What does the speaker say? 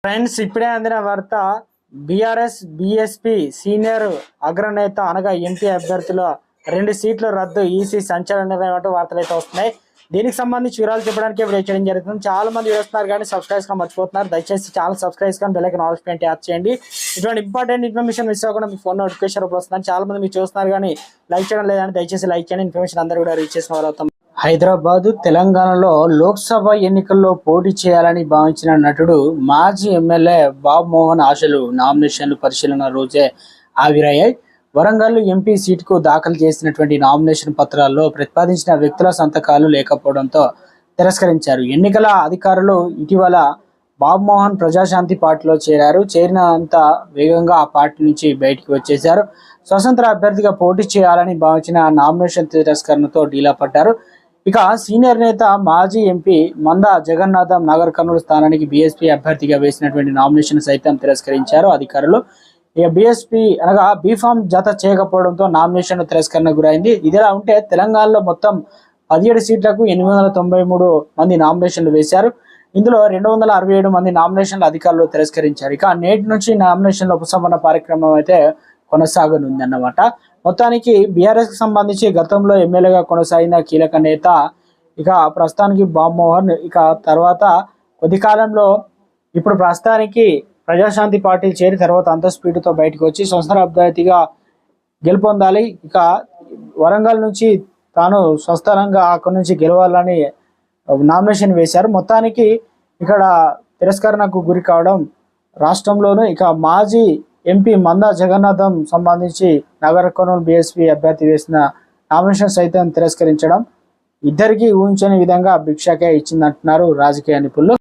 Friends, ఇప్పుడే అందిన వార్త. బీఆర్ఎస్ బీఎస్పీ సీనియర్ అగ్రనేత అనగా ఎంపీ అభ్యర్థుల 2 సీట్లు రద్దు, ఈసీ సంచలనమైన వార్తలు అయితే వస్తున్నాయి. దీనికి సంబంధించి వివరాలు చెప్పడానికి వీడియో చేయడం జరుగుతుంది. చాలా మంది చూస్తున్నారు కానీ సబ్స్క్రైబ్ గా మర్చిపోతున్నారు. దయచేసి ఛానల్ సబ్స్క్రైబ్ కానీ బెల్ ఐకాన్ ఆల్ ట్యాప్ చేయండి. ఇటువంటి ఇంపార్టెంట్ ఇన్ఫర్మేషన్ మిస్ అవ్వకుండా మీ ఫోన్ నోటిఫికేషన్ వస్తుంది. చాలా మంది మీరు చూస్తున్నారు కానీ లైక్ చేయడం లేదని దయచేసి లైక్ చేయండి. ఇన్ఫర్మేషన్ అందరూ కూడా రీచ్ చేసిన వాళ్ళు అవుతాం. హైదరాబాద్, తెలంగాణలో లోక్సభ ఎన్నికల్లో పోటీ చేయాలని భావించిన నటుడు మాజీ ఎమ్మెల్యే బాబు మోహన్ ఆశలు నామినేషన్లు పరిశీలన రోజే ఆవిరయ్యాయి. వరంగల్ ఎంపీ సీటుకు దాఖలు చేసినటువంటి నామినేషన్ పత్రాల్లో ప్రతిపాదించిన వ్యక్తుల సంతకాలు లేకపోవడంతో తిరస్కరించారు. ఎన్నికల అధికారులు ఇటీవల బాబు మోహన్ ప్రజాశాంతి పార్టీలో చేరారు. చేరినంత వేగంగా ఆ పార్టీ నుంచి బయటికి వచ్చేశారు. స్వతంత్ర అభ్యర్థిగా పోటీ చేయాలని భావించిన నామినేషన్ తిరస్కరణతో డీలా పడ్డారు. ఇక సీనియర్ నేత మాజీ ఎంపీ మందా జగన్నాథం నగర్ కర్నూలు స్థానానికి బీఎస్పీ అభ్యర్థిగా వేసినటువంటి నామినేషన్ సైతం తిరస్కరించారు అధికారులు. ఇక బీఎస్పీ అనగా బీఫామ్ జత చేయకపోవడంతో నామినేషన్ తిరస్కరణ గురైంది. ఇదిలా ఉంటే తెలంగాణలో మొత్తం 17 సీట్లకు 893 మంది నామినేషన్లు వేశారు. ఇందులో 267 మంది నామినేషన్లు అధికారులు తిరస్కరించారు. ఇక నేటి నుంచి నామినేషన్ల ఉపసంహరణ కార్యక్రమం అయితే కొనసాగనుంది అన్నమాట. మొత్తానికి బీఆర్ఎస్ కి సంబంధించి గతంలో ఎమ్మెల్యేగా కొనసాగిన కీలక నేత ఇక ప్రస్తుతానికి బాబు మోహన్, ఇక తర్వాత కొద్ది కాలంలో ఇప్పుడు ప్రస్తుతానికి ప్రజాశాంతి పార్టీ చేరి తర్వాత అంతఃస్పీడ్తో బయటకు వచ్చి స్వతంత్ర అభ్యర్థిగా గెలుపొందాలి. ఇక వరంగల్ నుంచి తాను స్వస్థలంగా అక్కడి నుంచి గెలవాలని నామినేషన్ వేశారు. మొత్తానికి ఇక్కడ తిరస్కరణకు గురి కావడం రాష్ట్రంలోనూ. ఇక మాజీ ఎంపీ మందా జగన్నాథం సంబంధించి నగర కర్నూలు బీఎస్పీ అభ్యర్థి వేసిన నామినేషన్ సైతం తిరస్కరించడం ఇద్దరికీ ఊహించని విధంగా భిక్షకే ఇచ్చిందంటున్నారు రాజకీయ నిపుణులు.